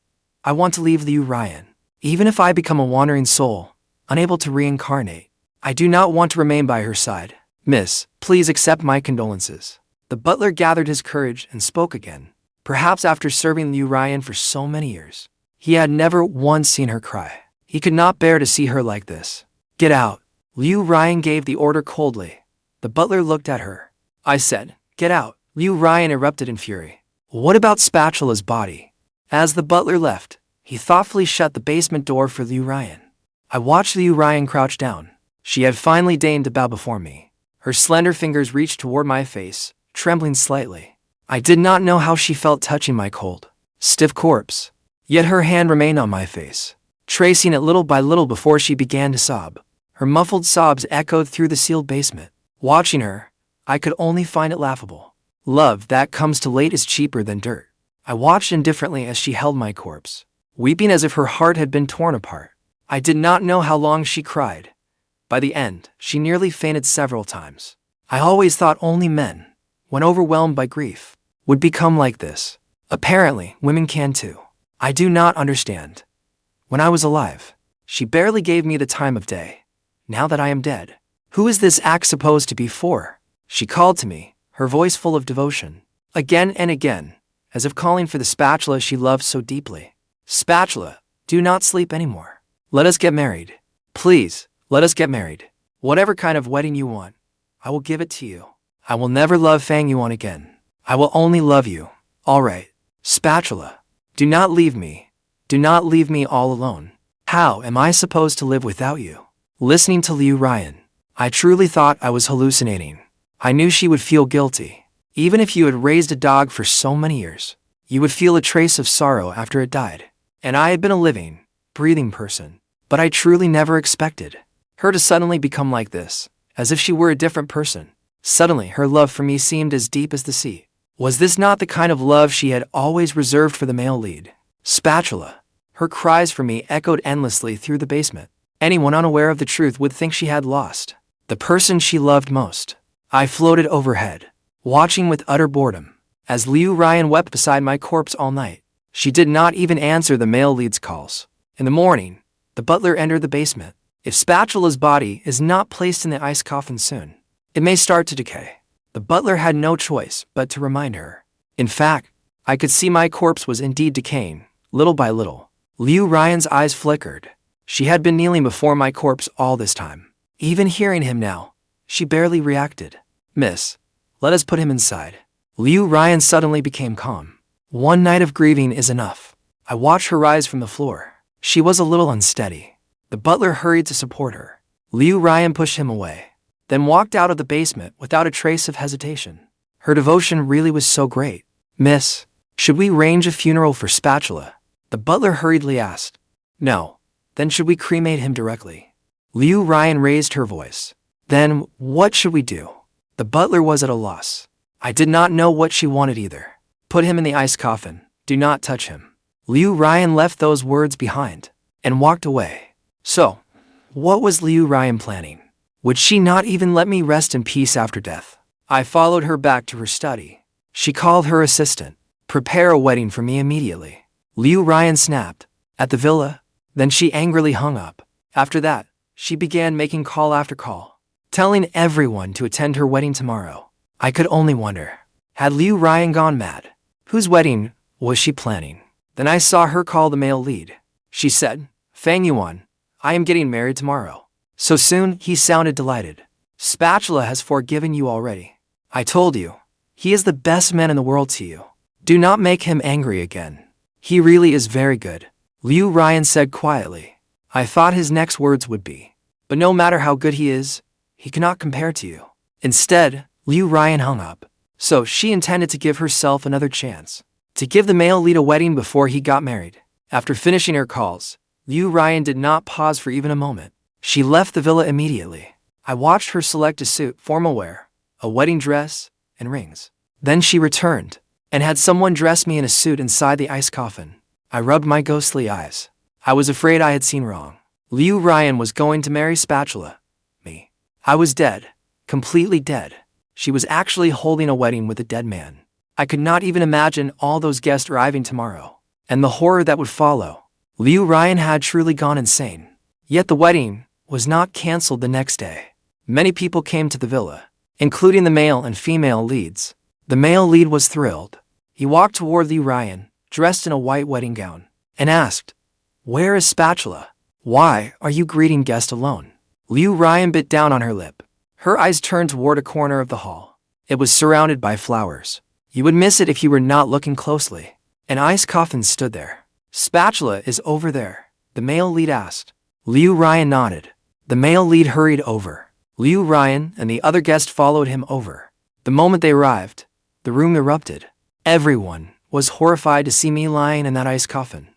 I want to leave Liu Ruyan. Even if I become a wandering soul, unable to reincarnate, I do not want to remain by her side. Miss, please accept my condolences. The butler gathered his courage and spoke again. Perhaps after serving Liu Ruyan for so many years, he had never once seen her cry. He could not bear to see her like this. Get out. Liu Ruyan gave the order coldly. The butler looked at her. I said, get out. Liu Ruyan erupted in fury. What about Spatula's body? As the butler left, he thoughtfully shut the basement door for Liu Ruyan. I watched Liu Ruyan crouch down. She had finally deigned to bow before me. Her slender fingers reached toward my face, trembling slightly. I did not know how she felt touching my cold, stiff corpse. Yet her hand remained on my face, tracing it little by little before she began to sob. Her muffled sobs echoed through the sealed basement. Watching her, I could only find it laughable. Love that comes too late is cheaper than dirt. I watched indifferently as she held my corpse, weeping as if her heart had been torn apart. I did not know how long she cried. By the end, she nearly fainted several times. I always thought only men, when overwhelmed by grief, would become like this. Apparently, women can too. I do not understand. When I was alive, she barely gave me the time of day. Now that I am dead, who is this act supposed to be for? She called to me, her voice full of devotion. Again and again, as if calling for the spatula she loved so deeply. Spatula, do not sleep anymore. Let us get married. Please, let us get married. Whatever kind of wedding you want, I will give it to you. I will never love Fang Yuan again. I will only love you. All right. Spatula, do not leave me. Do not leave me all alone. How am I supposed to live without you? Listening to Liu Ruyan, I truly thought I was hallucinating. I knew she would feel guilty. Even if you had raised a dog for so many years, you would feel a trace of sorrow after it died. And I had been a living, breathing person. But I truly never expected her to suddenly become like this, as if she were a different person. Suddenly, her love for me seemed as deep as the sea. Was this not the kind of love she had always reserved for the male lead? Spatula. Her cries for me echoed endlessly through the basement. Anyone unaware of the truth would think she had lost the person she loved most. I floated overhead, watching with utter boredom, as Liu Ruyan wept beside my corpse all night. She did not even answer the male lead's calls. In the morning, the butler entered the basement. If Spatula's body is not placed in the Ice-Coffin soon, it may start to decay. The butler had no choice but to remind her. In fact, I could see my corpse was indeed decaying, little by little. Liu Ruyan's eyes flickered. She had been kneeling before my corpse all this time. Even hearing him now, she barely reacted. Miss, let us put him inside. Liu Ruyan suddenly became calm. One night of grieving is enough. I watched her rise from the floor. She was a little unsteady. The butler hurried to support her. Liu Ruyan pushed him away, then walked out of the basement without a trace of hesitation. Her devotion really was so great. Miss, should we arrange a funeral for Spatula? The butler hurriedly asked. No. Then should we cremate him directly? Liu Ruyan raised her voice. Then, what should we do? The butler was at a loss. I did not know what she wanted either. Put him in the Ice-Coffin. Do not touch him. Liu Ruyan left those words behind and walked away. So, what was Liu Ruyan planning? Would she not even let me rest in peace after death? I followed her back to her study. She called her assistant. Prepare a wedding for me immediately. Liu Ruyan snapped. At the villa? Then she angrily hung up. After that, she began making call after call, telling everyone to attend her wedding tomorrow. I could only wonder, had Liu Ruyan gone mad? Whose wedding was she planning? Then I saw her call the male lead. She said, Fang Yuan, I am getting married tomorrow. So soon, he sounded delighted. Spatula has forgiven you already. I told you, he is the best man in the world to you. Do not make him angry again. He really is very good. Liu Ruyan said quietly. I thought his next words would be, but no matter how good he is, he cannot compare to you. Instead, Liu Ruyan hung up. So she intended to give herself another chance, to give the male lead a wedding before he got married. After finishing her calls, Liu Ruyan did not pause for even a moment. She left the villa immediately. I watched her select a suit, formal wear, a wedding dress, and rings. Then she returned, and had someone dress me in a suit inside the Ice-Coffin. I rubbed my ghostly eyes. I was afraid I had seen wrong. Liu Ruyan was going to marry Spatula. Me. I was dead, completely dead. She was actually holding a wedding with a dead man. I could not even imagine all those guests arriving tomorrow, and the horror that would follow. Liu Ruyan had truly gone insane. Yet the wedding was not cancelled the next day. Many people came to the villa, including the male and female leads. The male lead was thrilled. He walked toward Liu Ruyan, dressed in a white wedding gown, and asked, "Where is Spatula? Why are you greeting guests alone?" Liu Ruyan bit down on her lip. Her eyes turned toward a corner of the hall. It was surrounded by flowers. You would miss it if you were not looking closely. An Ice-Coffin stood there. "Spatula is over there," the male lead asked. Liu Ruyan nodded. The male lead hurried over. Liu Ruyan and the other guest followed him over. The moment they arrived, the room erupted. Everyone was horrified to see me lying in that Ice-Coffin.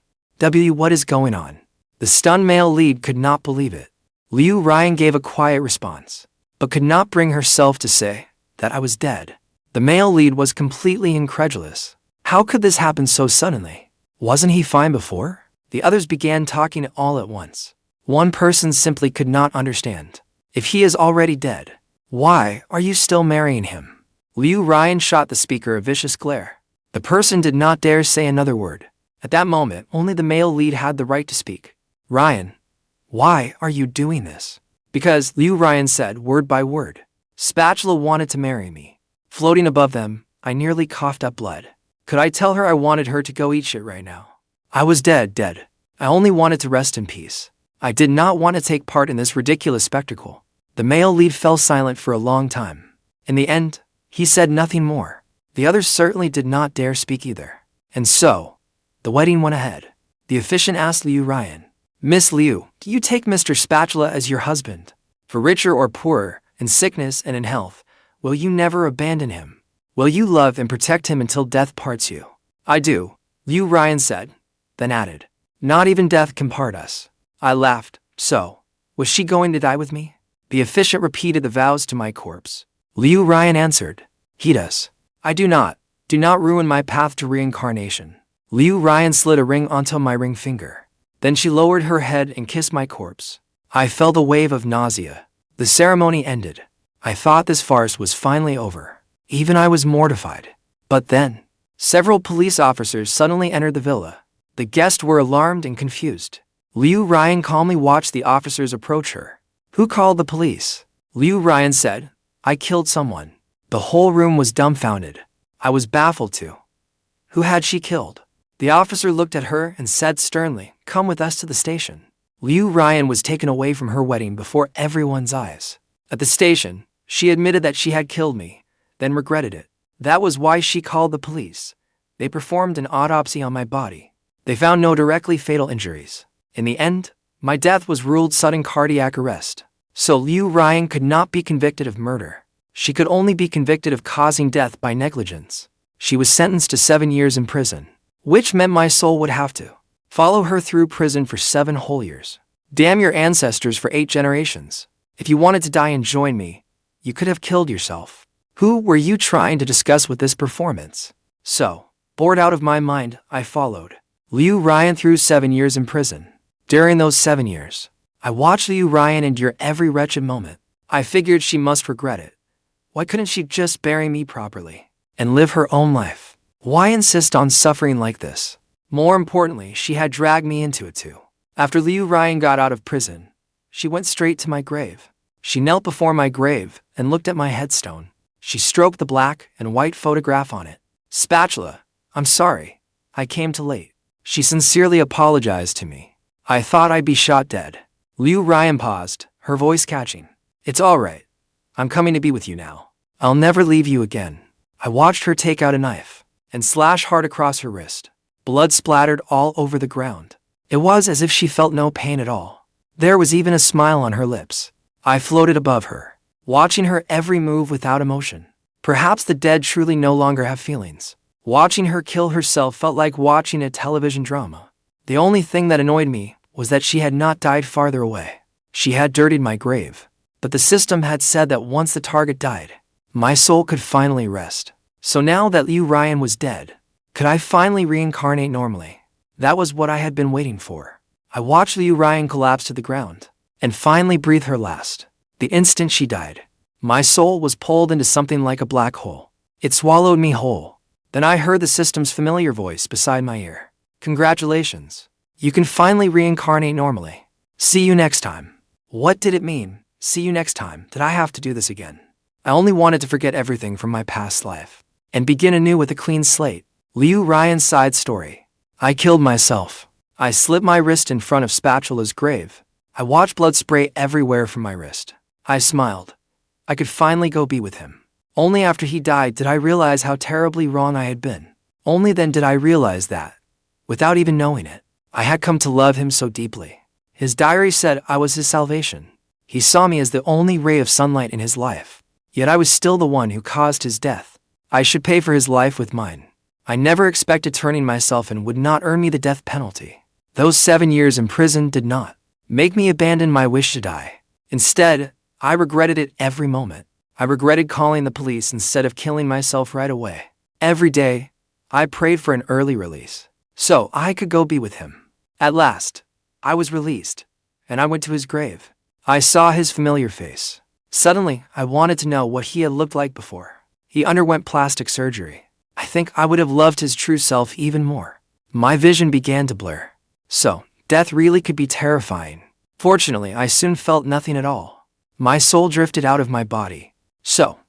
What is going on? The stunned male lead could not believe it. Liu Ruyan gave a quiet response, but could not bring herself to say that I was dead. The male lead was completely incredulous. How could this happen so suddenly? Wasn't he fine before? The others began talking all at once. One person simply could not understand. If he is already dead, why are you still marrying him? Liu Ruyan shot the speaker a vicious glare. The person did not dare say another word. At that moment, only the male lead had the right to speak. "Ruyan, why are you doing this?" "Because," Liu Ruyan said word by word. "Spatula wanted to marry me." Floating above them, I nearly coughed up blood. Could I tell her I wanted her to go eat shit right now? I was dead. I only wanted to rest in peace. I did not want to take part in this ridiculous spectacle. The male lead fell silent for a long time. In the end, he said nothing more. The others certainly did not dare speak either. And so, the wedding went ahead. The officiant asked Liu Ruyan, "Miss Liu, do you take Mr. Spatula as your husband? For richer or poorer, in sickness and in health, will you never abandon him? Will you love and protect him until death parts you?" "I do," Liu Ruyan said, then added, "Not even death can part us." I laughed. So, was she going to die with me? The officiant repeated the vows to my corpse. Liu Ruyan answered, "He does. I do not. Do not ruin my path to reincarnation." Liu Ruyan slid a ring onto my ring finger. Then she lowered her head and kissed my corpse. I felt a wave of nausea. The ceremony ended. I thought this farce was finally over. Even I was mortified. But then, several police officers suddenly entered the villa. The guests were alarmed and confused. Liu Ruyan calmly watched the officers approach her. "Who called the police?" Liu Ruyan said, "I killed someone." The whole room was dumbfounded. I was baffled too. Who had she killed? The officer looked at her and said sternly, "Come with us to the station." Liu Ruyan was taken away from her wedding before everyone's eyes. At the station, she admitted that she had killed me, then regretted it. That was why she called the police. They performed an autopsy on my body. They found no directly fatal injuries. In the end, my death was ruled sudden cardiac arrest. So Liu Ruyan could not be convicted of murder. She could only be convicted of causing death by negligence. She was sentenced to 7 years in prison, which meant my soul would have to follow her through prison for 7 whole years. Damn your ancestors for 8 generations. If you wanted to die and join me, you could have killed yourself. Who were you trying to discuss with this performance? So, bored out of my mind, I followed Liu Ruyan through 7 years in prison. During those 7 years, I watched Liu Ruyan endure every wretched moment. I figured she must regret it. Why couldn't she just bury me properly and live her own life? Why insist on suffering like this? More importantly, she had dragged me into it too. After Liu Ruyan got out of prison, she went straight to my grave. She knelt before my grave and looked at my headstone. She stroked the black and white photograph on it. "Spatula, I'm sorry. I came too late." She sincerely apologized to me. I thought I'd be shot dead. Liu Ruyan paused, her voice catching. "It's all right. I'm coming to be with you now. I'll never leave you again." I watched her take out a knife and slash hard across her wrist. Blood splattered all over the ground. It was as if she felt no pain at all. There was even a smile on her lips. I floated above her, watching her every move without emotion. Perhaps the dead truly no longer have feelings. Watching her kill herself felt like watching a television drama. The only thing that annoyed me was that she had not died farther away. She had dirtied my grave, but the system had said that once the target died, my soul could finally rest. So now that Liu Ruyan was dead, could I finally reincarnate normally? That was what I had been waiting for. I watched Liu Ruyan collapse to the ground and finally breathe her last. The instant she died, My soul was pulled into something like a black hole. It swallowed me whole. Then I heard the system's familiar voice beside my ear. Congratulations. You can finally reincarnate normally. See you next time. What did it mean? See you next time. Did I have to do this again? I only wanted to forget everything from my past life and begin anew with a clean slate. Liu Ruyan's side story. I killed myself. I slit my wrist in front of Spatula's grave. I watched blood spray everywhere from my wrist. I smiled. I could finally go be with him. Only after he died did I realize how terribly wrong I had been. Only then did I realize that, without even knowing it, I had come to love him so deeply. His diary said I was his salvation. He saw me as the only ray of sunlight in his life. Yet I was still the one who caused his death. I should pay for his life with mine. I never expected turning myself in would not earn me the death penalty. Those 7 years in prison did not make me abandon my wish to die. Instead, I regretted it every moment. I regretted calling the police instead of killing myself right away. Every day, I prayed for an early release, so I could go be with him. At last, I was released, and I went to his grave. I saw his familiar face. Suddenly, I wanted to know what he had looked like before. He underwent plastic surgery. I think I would have loved his true self even more. My vision began to blur. So, death really could be terrifying. Fortunately, I soon felt nothing at all. My soul drifted out of my body. So,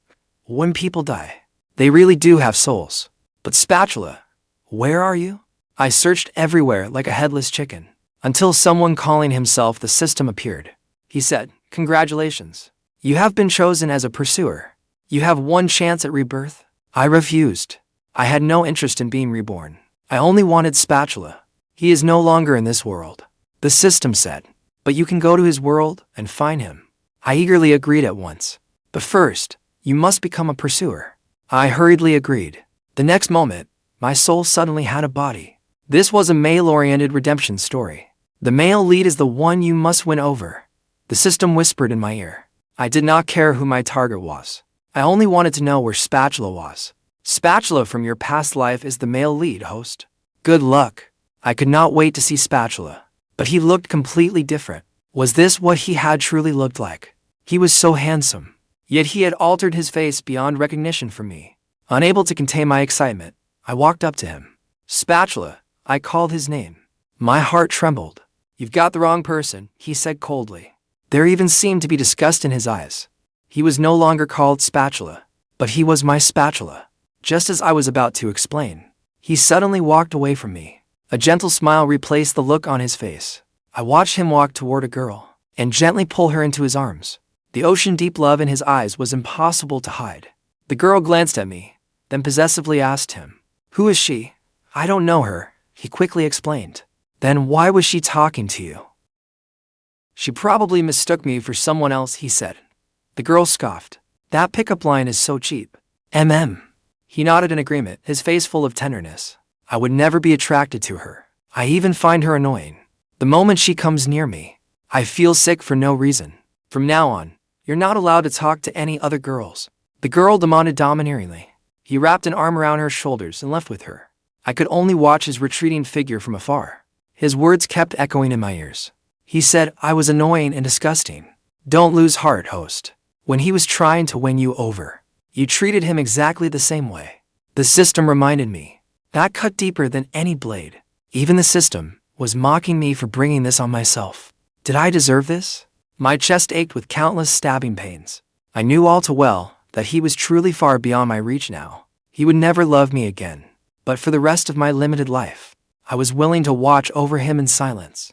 when people die, they really do have souls. But Spatula, where are you? I searched everywhere like a headless chicken, until someone calling himself the system appeared. He said, "Congratulations. You have been chosen as a pursuer. You have one chance at rebirth." I refused. I had no interest in being reborn. I only wanted Spatula. He is no longer in this world. The system said, "But you can go to his world and find him." I eagerly agreed at once. "But first, you must become a pursuer." I hurriedly agreed. The next moment, my soul suddenly had a body. This was a male-oriented redemption story. The male lead is the one you must win over. The system whispered in my ear. I did not care who my target was. I only wanted to know where Spatula was. Spatula from your past life is the male lead, host. Good luck. I could not wait to see Spatula. But he looked completely different. Was this what he had truly looked like? He was so handsome. Yet he had altered his face beyond recognition from me. Unable to contain my excitement, I walked up to him. "Spatula," I called his name. My heart trembled. "You've got the wrong person," he said coldly. There even seemed to be disgust in his eyes. He was no longer called Spatula, but he was my Spatula. Just as I was about to explain, he suddenly walked away from me. A gentle smile replaced the look on his face. I watched him walk toward a girl and gently pull her into his arms. The ocean-deep love in his eyes was impossible to hide. The girl glanced at me, then possessively asked him, "Who is she?" "I don't know her," he quickly explained. "Then why was she talking to you?" "She probably mistook me for someone else," he said. The girl scoffed. "That pickup line is so cheap." He nodded in agreement, his face full of tenderness. "I would never be attracted to her. I even find her annoying. The moment she comes near me, I feel sick for no reason. From now on, you're not allowed to talk to any other girls." The girl demanded domineeringly. He wrapped an arm around her shoulders and left with her. I could only watch his retreating figure from afar. His words kept echoing in my ears. He said I was annoying and disgusting. Don't lose heart, host. When he was trying to win you over, you treated him exactly the same way. The system reminded me. That cut deeper than any blade. Even the system was mocking me for bringing this on myself. Did I deserve this? My chest ached with countless stabbing pains. I knew all too well that he was truly far beyond my reach now. He would never love me again. But for the rest of my limited life, I was willing to watch over him in silence.